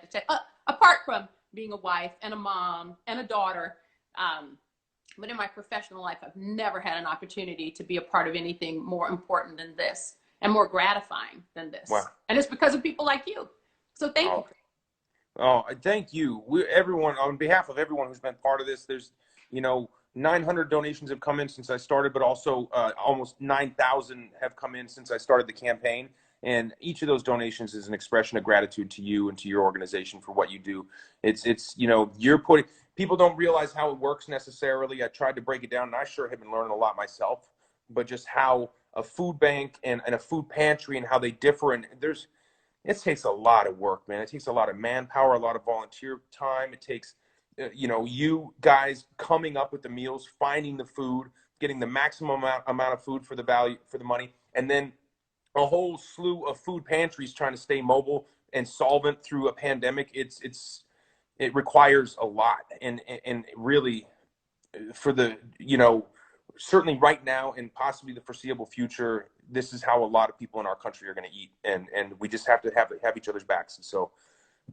get to, apart from being a wife and a mom and a daughter. But in my professional life, I've never had an opportunity to be a part of anything more important than this and more gratifying than this. Wow. And it's because of people like you. So thank you. Oh, thank you. Everyone, on behalf of everyone who's been part of this, there's, 900 donations have come in since I started, but also almost 9,000 have come in since I started the campaign. And each of those donations is an expression of gratitude to you and to your organization for what you do. People don't realize how it works necessarily. I tried to break it down, and I sure have been learning a lot myself, but just how a food bank and a food pantry and how they differ. And it takes a lot of work, man. It takes a lot of manpower, a lot of volunteer time. It takes, you guys coming up with the meals, finding the food, getting the maximum amount of food for the value, for the money, and then a whole slew of food pantries trying to stay mobile and solvent through a pandemic. It requires a lot, and really, for the certainly right now and possibly the foreseeable future, this is how a lot of people in our country are going to eat, and we just have to have each other's backs. And so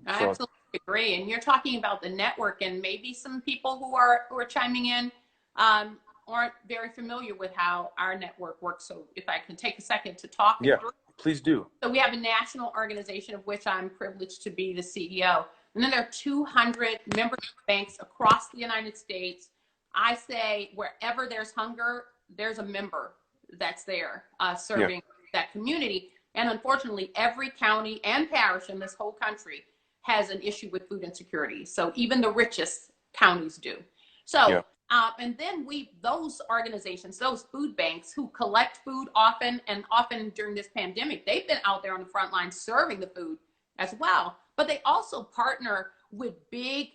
I absolutely agree. And you're talking about the network, and maybe some people who are chiming in aren't very familiar with how our network works. So if I can take a second to talk. Yeah, please do. So we have a national organization of which I'm privileged to be the CEO. And then there are 200 member banks across the United States. I say wherever there's hunger, there's a member that's there serving that community. And unfortunately, every county and parish in this whole country has an issue with food insecurity. So even the richest counties do. So, and then those organizations, those food banks who collect food often during this pandemic, they've been out there on the front line serving the food as well. But they also partner with big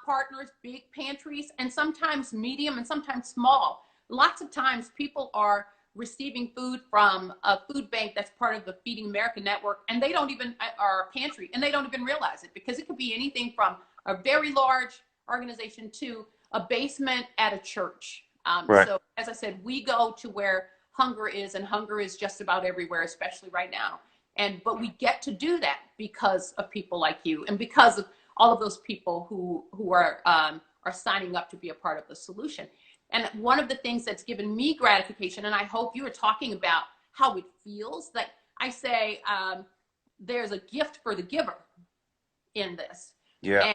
partners, big pantries, and sometimes medium and sometimes small. Lots of times people are receiving food from a food bank that's part of the Feeding America network, and they don't even, or a pantry, and they don't even realize it, because it could be anything from a very large organization to a basement at a church. Right. So as I said, we go to where hunger is, and hunger is just about everywhere, especially right now. But we get to do that because of people like you, and because of all of those people who are signing up to be a part of the solution. And one of the things that's given me gratification, and I hope you were talking about how it feels, that I say there's a gift for the giver in this. Yeah. And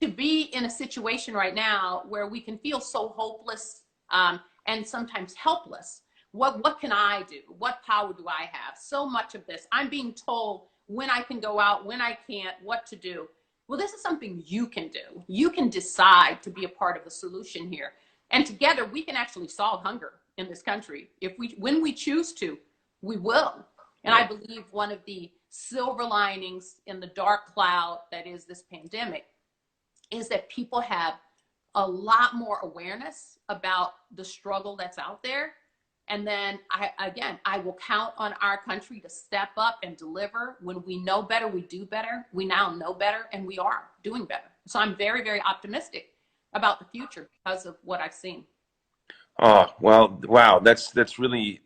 to be in a situation right now where we can feel so hopeless and sometimes helpless. What can I do? What power do I have? So much of this, I'm being told when I can go out, when I can't, what to do. Well, this is something you can do. You can decide to be a part of the solution here. And together we can actually solve hunger in this country. When we choose to, we will. And I believe one of the silver linings in the dark cloud that is this pandemic is that people have a lot more awareness about the struggle that's out there. And then I will count on our country to step up and deliver. When we know better, we do better. We now know better, and we are doing better. So I'm very, very optimistic about the future because of what I've seen. Oh, well, wow. That's really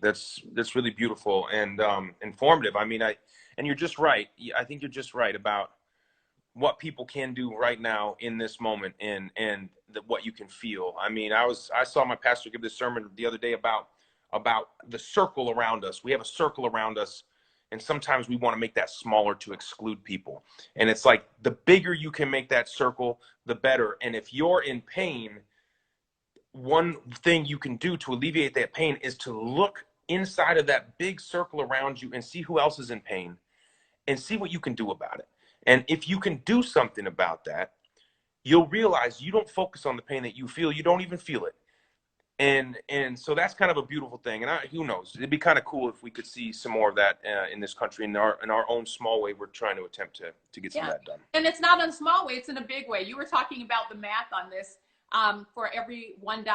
beautiful and informative. I mean, and you're just right. I think you're just right about what people can do right now in this moment, and what you can feel. I mean, I saw my pastor give this sermon the other day about the circle around us. We have a circle around us, and sometimes we want to make that smaller to exclude people. And it's like, the bigger you can make that circle, the better. And if you're in pain, one thing you can do to alleviate that pain is to look inside of that big circle around you and see who else is in pain, and see what you can do about it. And if you can do something about that, you'll realize you don't focus on the pain that you feel. You don't even feel it. And so that's kind of a beautiful thing. And who knows? It'd be kind of cool if we could see some more of that in this country. In our own small way, we're trying to attempt to get some of that done. And it's not in a small way; it's in a big way. You were talking about the math on this. For every $1,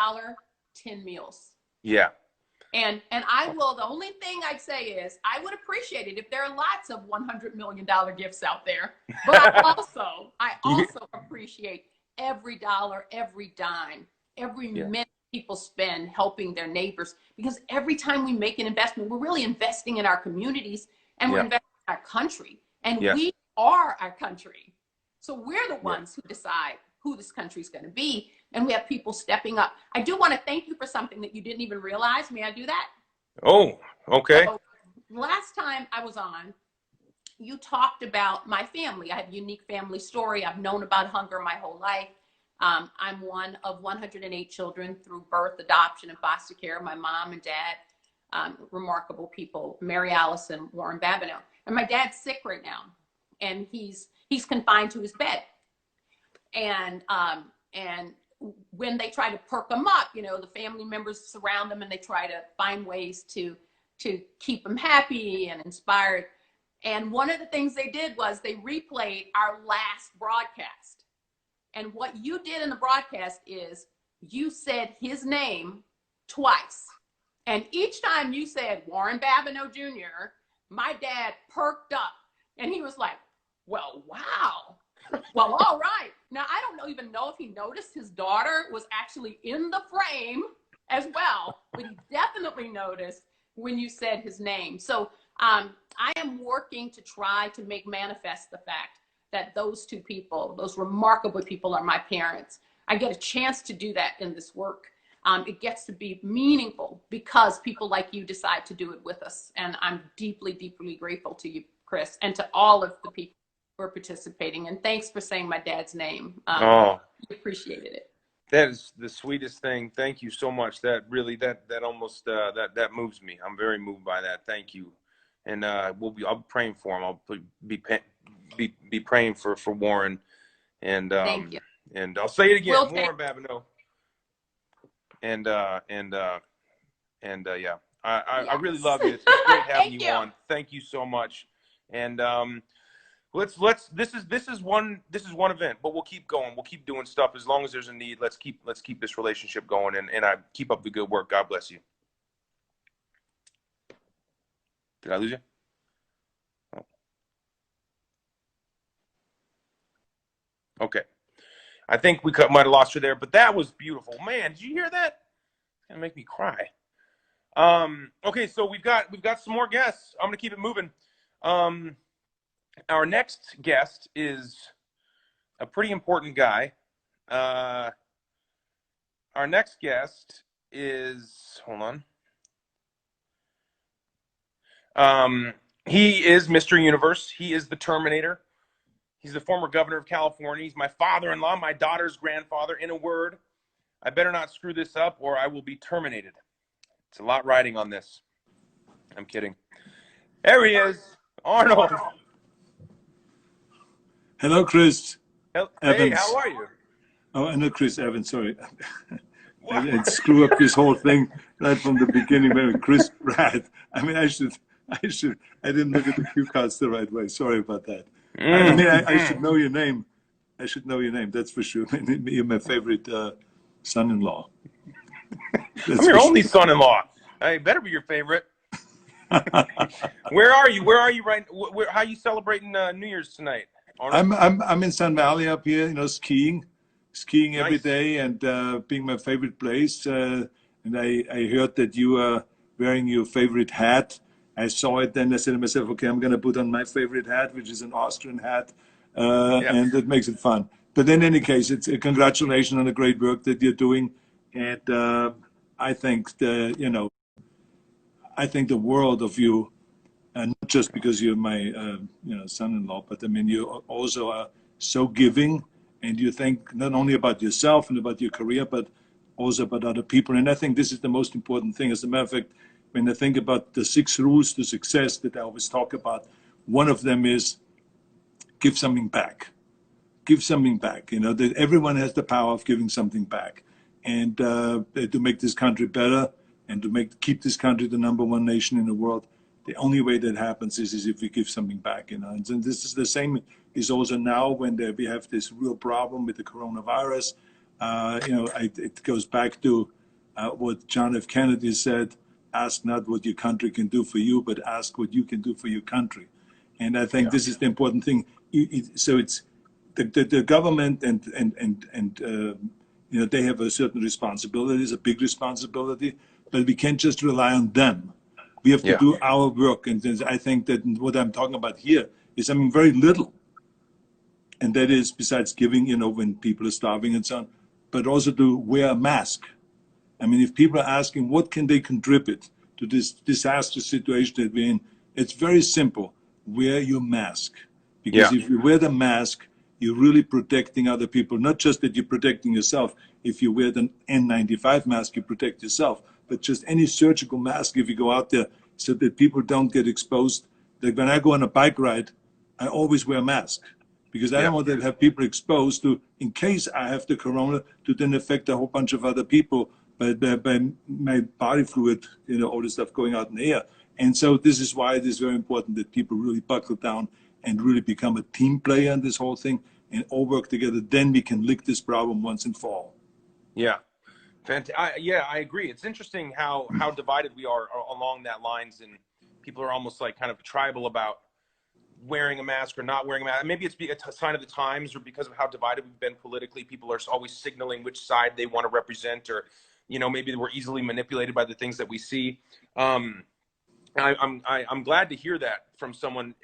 10 meals. Yeah. And I will. The only thing I'd say is I would appreciate it if there are lots of $100 million gifts out there. But I also appreciate every dollar, every dime, every minute people spend helping their neighbors, because every time we make an investment, we're really investing in our communities, and we're investing in our country. And we are our country. So we're the ones who decide who this country is going to be. And we have people stepping up. I do want to thank you for something that you didn't even realize. May I do that? Oh, okay. So last time I was on, you talked about my family. I have a unique family story. I've known about hunger my whole life. I'm one of 108 children through birth, adoption, and foster care. My mom and dad, remarkable people, Mary Alice and Warren Babineau. And my dad's sick right now, and he's confined to his bed. And when they try to perk him up, you know, the family members surround them and they try to find ways to keep him happy and inspired. And one of the things they did was they replayed our last broadcast. And what you did in the broadcast is you said his name twice. And each time you said Warren Babineau Jr., my dad perked up and he was like, well, wow. Well, all right. Now, I don't even know if he noticed his daughter was actually in the frame as well, but he definitely noticed when you said his name. So I am working to try to make manifest the fact that those two people, those remarkable people, are my parents. I get a chance to do that in this work. It gets to be meaningful because people like you decide to do it with us. And I'm deeply, deeply grateful to you, Chris, and to all of the people who are participating. And thanks for saying my dad's name. Oh, we appreciated it. that is the sweetest thing. Thank you so much. That really, that almost, that moves me. I'm very moved by that. Thank you. And I'll be praying for him. I'll be praying for Warren. And thank you. And I'll say it again, Warren Babineau. And yeah, I really love you. It's great having you on. Thank you so much. And this is one event, but we'll keep going. We'll keep doing stuff as long as there's a need. Let's keep this relationship going, and I keep up the good work. God bless you. Did I lose you? Oh. Okay. I think we might have lost her there, but that was beautiful. Man, did you hear that? It's gonna make me cry. Okay, so we've got some more guests. I'm gonna keep it moving. Our next guest is a pretty important guy. Our next guest is, hold on. He is Mr. Universe. He is the Terminator. He's the former governor of California. He's my father-in-law, my daughter's grandfather. In a word, I better not screw this up or I will be terminated. It's a lot riding on this. I'm kidding. There he is, Arnold. Hello, Chris. Hey, Evans. how are you? Oh, I know Chris Evans, sorry. I screw up this whole thing right from the beginning. Chris Pratt. I mean, I didn't look at the cue cards the right way. Sorry about that. I should know your name. I should know your name, that's for sure. You're my favorite son-in-law. I'm your only son-in-law. I better be your favorite. Where are you? Where are you right? How are you celebrating New Year's tonight? I'm in Sun Valley up here, you know, skiing every Nice. day, and being my favorite place. And I heard that you are wearing your favorite hat. I saw it, then I said to myself, okay, I'm going to put on my favorite hat, which is an Austrian hat, and that makes it fun. But in any case, it's a congratulations on the great work that you're doing, and I think the world of you, and not just because you're my son-in-law, but I mean you also are so giving, and you think not only about yourself and about your career, but also about other people. And I think this is the most important thing. As a matter of fact, when I think about the 6 rules to success that I always talk about, one of them is give something back. Give something back. You know, that everyone has the power of giving something back, and to make this country better and to keep this country the #1 nation in the world. The only way that happens is if we give something back. You know, and this is the same is also now when we have this real problem with the coronavirus. It goes back to what John F. Kennedy said. Ask not what your country can do for you, but ask what you can do for your country. And I think this is the important thing. So it's the government and they have a certain responsibility, it's a big responsibility, but we can't just rely on them. We have to do our work. And I think that what I'm talking about here is, I mean, very little. and that is besides giving, when people are starving and so on, but also to wear a mask. I mean, if people are asking what can they contribute to this disastrous situation that we're in, it's very simple. Wear your mask. Because Yeah. if you wear the mask, you're really protecting other people. Not just that you're protecting yourself. If you wear the N95 mask, you protect yourself. But just any surgical mask, if you go out there, so that people don't get exposed. Like when I go on a bike ride, I always wear a mask. Because I Yeah. don't want to have people exposed to, in case I have the corona, to then affect a whole bunch of other people by my body fluid, all this stuff going out in the air. And so this is why it is very important that people really buckle down and really become a team player in this whole thing and all work together. Then we can lick this problem once and for all. Yeah. I agree. It's interesting how divided we are along that lines, and people are almost like kind of tribal about wearing a mask or not wearing a mask. Maybe it's a sign of the times, or because of how divided we've been politically, people are always signaling which side they want to represent, or maybe we're easily manipulated by the things that we see. I'm glad to hear that from someone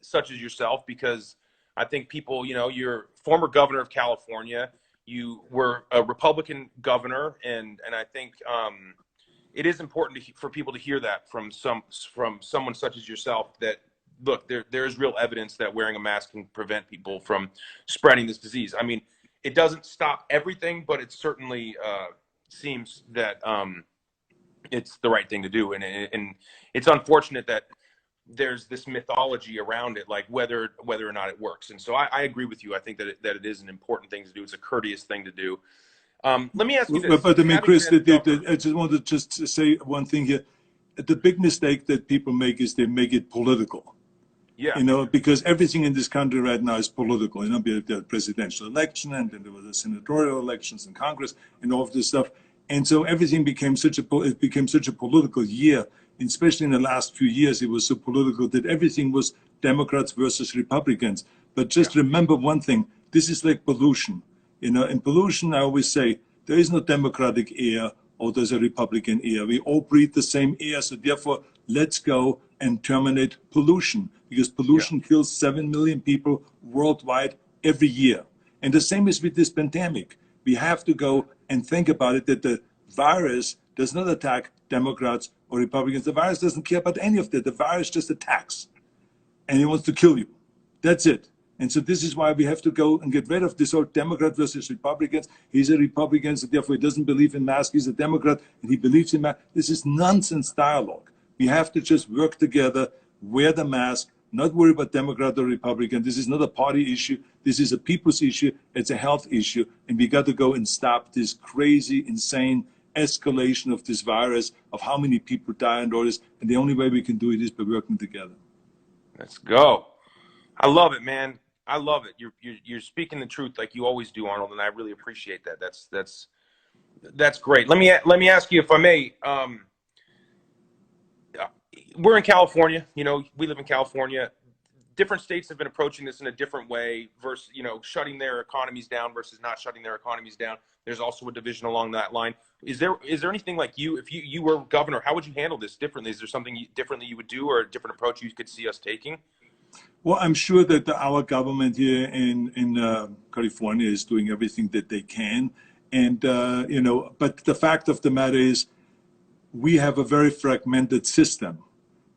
such as yourself, because I think people, you're former governor of California, you were a Republican governor, and I think it is important for people to hear that from someone such as yourself, that look, there is real evidence that wearing a mask can prevent people from spreading this disease. I mean, it doesn't stop everything, but it certainly seems that it's the right thing to do. And it's unfortunate that there's this mythology around it, like whether or not it works. And so I agree with you. I think that it is an important thing to do. It's a courteous thing to do. Let me ask you this. But I mean, Chris, I just wanted to say one thing here. The big mistake that people make is they make it political. Yeah. Because everything in this country right now is political. The presidential election, and then there were the senatorial elections in Congress, and all of this stuff. And so everything became such a political year, especially in the last few years. It was so political that everything was Democrats versus Republicans. But just remember one thing: this is like pollution. In pollution, I always say there is no Democratic air or there's a Republican air. We all breathe the same air. So therefore, let's go and terminate pollution, because pollution kills 7 million people worldwide every year. And the same is with this pandemic. We have to go and think about it, that the virus does not attack Democrats or Republicans. The virus doesn't care about any of that. The virus just attacks, and it wants to kill you. That's it. And so this is why we have to go and get rid of this whole Democrat versus Republicans. He's a Republican, so therefore he doesn't believe in masks. He's a Democrat, and he believes in masks. This is nonsense dialogue. We have to just work together, wear the mask, not worry about Democrat or Republican. This is not a party issue. This is a people's issue. It's a health issue. And we got to go and stop this crazy, insane escalation of this virus, of how many people die and all this. And the only way we can do it is by working together. Let's go. I love it, man. I love it. You're speaking the truth like you always do, Arnold, and I really appreciate that. That's great. Let me ask you, if I may. We're in California. We live in California. Different states have been approaching this in a different way, versus shutting their economies down versus not shutting their economies down. There's also a division along that line. Is there anything, like if you were governor, how would you handle this differently? Is there something different that you would do, or a different approach you could see us taking? Well, I'm sure that our government here in California is doing everything that they can. And, but the fact of the matter is we have a very fragmented system.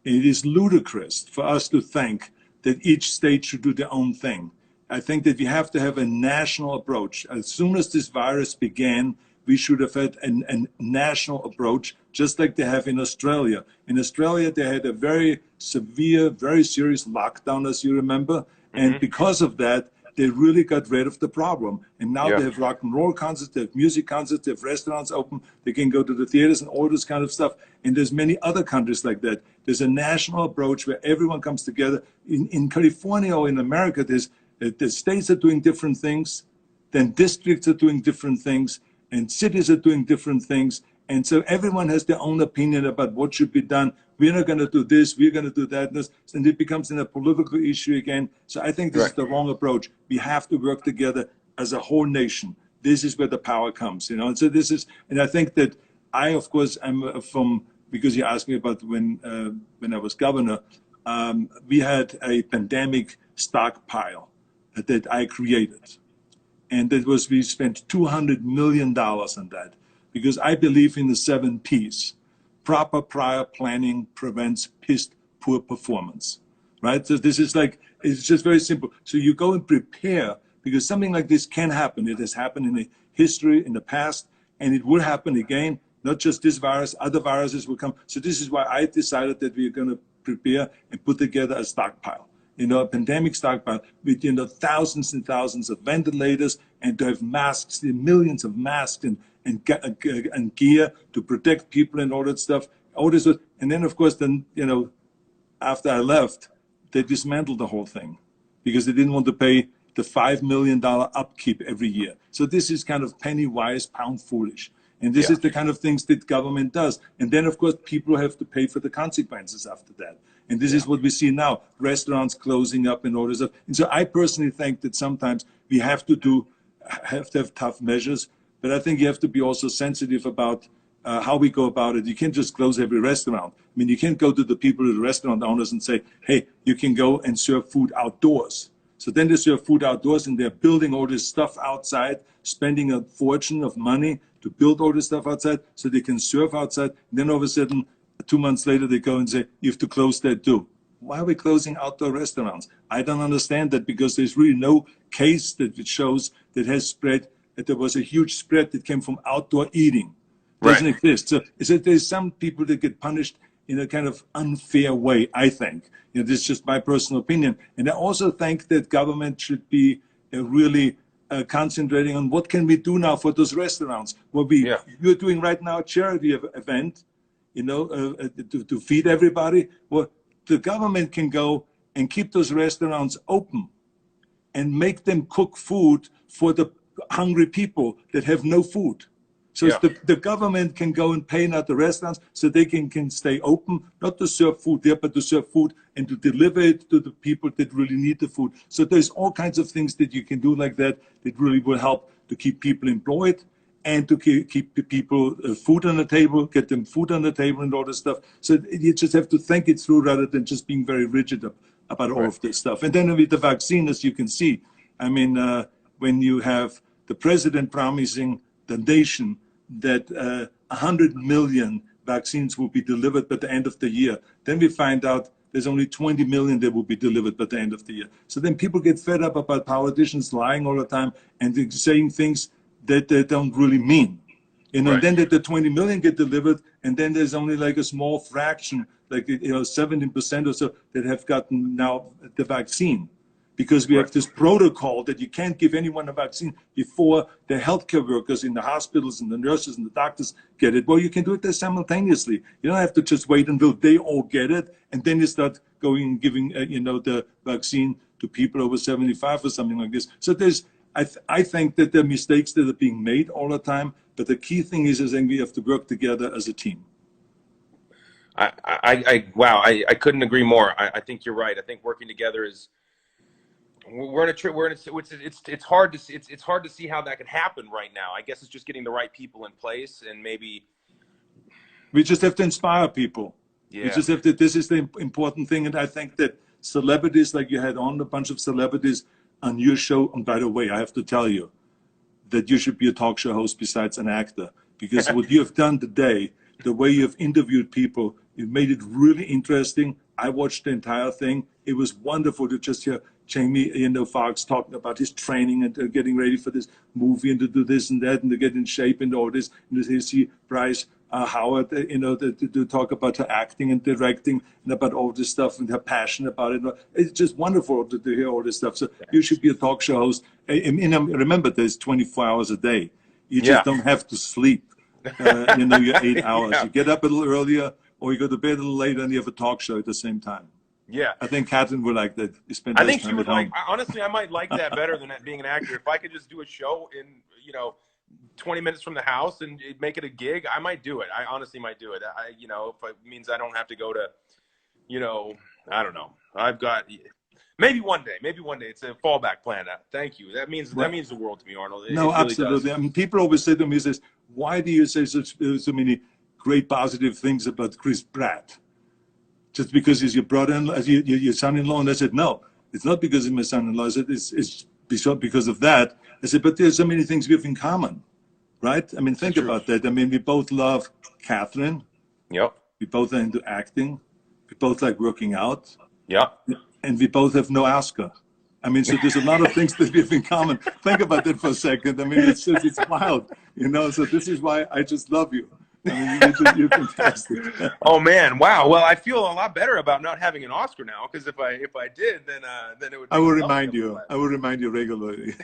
It is ludicrous for us to think that each state should do their own thing. I think that we have to have a national approach. As soon as this virus began, we should have had a national approach, just like they have in Australia. In Australia, they had a very severe, very serious lockdown, as you remember. And because of that, they really got rid of the problem. And now they have rock and roll concerts, they have music concerts, they have restaurants open, they can go to the theaters and all this kind of stuff. And there's many other countries like that. There's a national approach where everyone comes together. In California or in America, the states are doing different things, then districts are doing different things, and cities are doing different things. And so everyone has their own opinion about what should be done. We're not going to do this, we're going to do that. And it becomes a political issue again. So I think this is the wrong approach. We have to work together as a whole nation. This is where the power comes, And so and I think that of course, I'm because you asked me about when I was governor, we had a pandemic stockpile that I created. And we spent $200 million on that because I believe in the 7 Ps. Proper prior planning prevents poor performance, right? So this is like, it's just very simple. So you go and prepare because something like this can happen. It has happened in the history, in the past, and it will happen again. Not just this virus, other viruses will come. So this is why I decided that we're going to prepare and put together a stockpile. A pandemic stockpile with, thousands and thousands of ventilators and to have masks, millions of masks and gear to protect people and all that stuff. All this, and then, of course, after I left, they dismantled the whole thing because they didn't want to pay the $5 million upkeep every year. So this is kind of penny wise, pound foolish. And this is the kind of things that government does. And then, of course, people have to pay for the consequences after that. And this is what we see now, restaurants closing up and all this stuff. And so I personally think that sometimes we have to have tough measures, but I think you have to be also sensitive about how we go about it. You can't just close every restaurant. I mean, you can't go to the people, the restaurant owners and say, hey, you can go and serve food outdoors. So then they serve food outdoors and they're building all this stuff outside, spending a fortune of money to build all this stuff outside so they can serve outside. And then all of a sudden, 2 months later, they go and say, you have to close that too. Why are we closing outdoor restaurants? I don't understand that because there's really no case that it shows that has spread, that there was a huge spread that came from outdoor eating. It doesn't exist. So there's some people that get punished in a kind of unfair way, I think. This is just my personal opinion. And I also think that government should be really concentrating on what can we do now for those restaurants. You're doing right now a charity event, to feed everybody. Well, the government can go and keep those restaurants open and make them cook food for the hungry people that have no food. So the government can go and pay now the restaurants so they can stay open, not to serve food there, but to serve food and to deliver it to the people that really need the food. So there's all kinds of things that you can do like that really will help to keep people employed and to keep people food on the table, get them food on the table and all this stuff. So you just have to think it through rather than just being very rigid about all of this stuff. And then with the vaccine, as you can see, I mean, when you have the president promising the nation that 100 million vaccines will be delivered by the end of the year, then we find out there's only 20 million that will be delivered by the end of the year. So then people get fed up about politicians lying all the time and saying things that they don't really mean. And then the 20 million get delivered, and then there's only like a small fraction, like 17% or so, that have gotten now the vaccine. Because we have this protocol that you can't give anyone a vaccine before the healthcare workers in the hospitals and the nurses and the doctors get it. Well, you can do it there simultaneously. You don't have to just wait until they all get it, and then you start going and giving, the vaccine to people over 75 or something like this. So I think that there are mistakes that are being made all the time, but the key thing is that we have to work together as a team. I couldn't agree more. I think you're right. I think working together is. It's hard to see how that could happen right now. I guess it's just getting the right people in place, and maybe we just have to inspire people. Yeah. We just have to. This is the important thing, and I think that celebrities, like you had on a bunch of celebrities on your show. And by the way, I have to tell you that you should be a talk show host besides an actor, because what you have done today, the way you have interviewed people, it made it really interesting. I watched the entire thing. It was wonderful to just hear Jamie, Foxx talking about his training and getting ready for this movie and to do this and that and to get in shape and all this. And to see Bryce Howard, to talk about her acting and directing and about all this stuff and her passion about it. It's just wonderful to hear all this stuff. So you should be a talk show host. Remember, there's 24 hours a day. You just don't have to sleep. Your 8 hours. You get up a little earlier or you go to bed a little later and you have a talk show at the same time. Yeah, I think Catherine would like that. I think she would like. Honestly, I might like that better than being an actor. If I could just do a show in 20 minutes from the house and make it a gig, I might do it. I honestly might do it. If it means I don't have to go to, I don't know. I've got maybe one day. It's a fallback plan. Thank you. That means the world to me, Arnold. No, really absolutely. Does. I mean, people always say to me, "Says why do you say so many great positive things about Chris Pratt? Just because he's your brother, your son-in-law?" And I said, no, It's not because he's my son-in-law. I said, it's because of that. I said, but there's so many things we have in common, right? I mean, think about that. I mean, we both love Catherine. Yep. We both are into acting. We both like working out. Yep. And we both have no Oscar. I mean, so there's a lot of things that we have in common. Think about that for a second. I mean, it's wild, you know. So this is why I just love you. I mean, you're fantastic. Oh man, wow. Well, I feel a lot better about not having an Oscar now, because if I did, then it would. I will remind you. I will remind you regularly.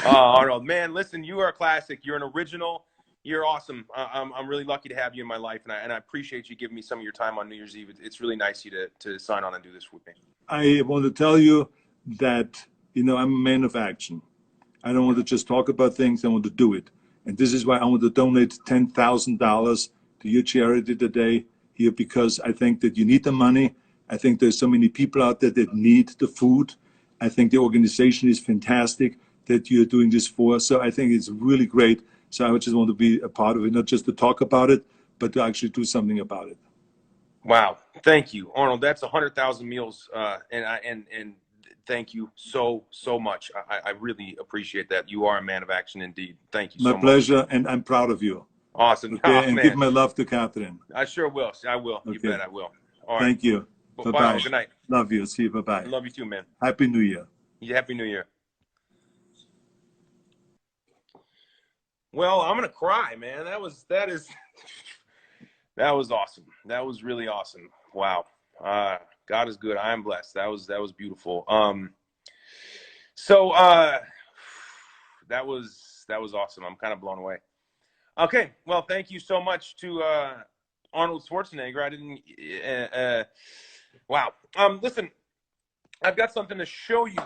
Arnold, man, listen, you are a classic. You're an original. You're awesome. I'm really lucky to have you in my life, and I appreciate you giving me some of your time on New Year's Eve. It's really nice of you to sign on and do this with me. I want to tell you that, you know, I'm a man of action. I don't want to just talk about things. I want to do it. And this is why I want to donate $10,000 to your charity today here, because I think that you need the money. I think there's so many people out there that need the food. I think the organization is fantastic that you're doing this for. So I think it's really great. So I just want to be a part of it, not just to talk about it, but to actually do something about it. Wow. Thank you, Arnold. That's 100,000 meals. And thank you so much. I really appreciate that. You are a man of action indeed. Thank you so much. My pleasure, and I'm proud of you. Awesome. Okay, Oh, and man. give my love to Catherine. I sure will. I will. Okay. You bet I will. All right. Thank you. Bye. Bye-bye. Good night. Love you. See you. Bye-bye. Love you too, man. Happy New Year. Yeah, Happy New Year. Well, I'm gonna cry, man. That was awesome. That was really awesome. Wow. God is good. I am blessed. That was beautiful. So that was awesome. I'm kind of blown away. Okay. Well, thank you so much to Arnold Schwarzenegger. I didn't. Wow. Listen, I've got something to show you.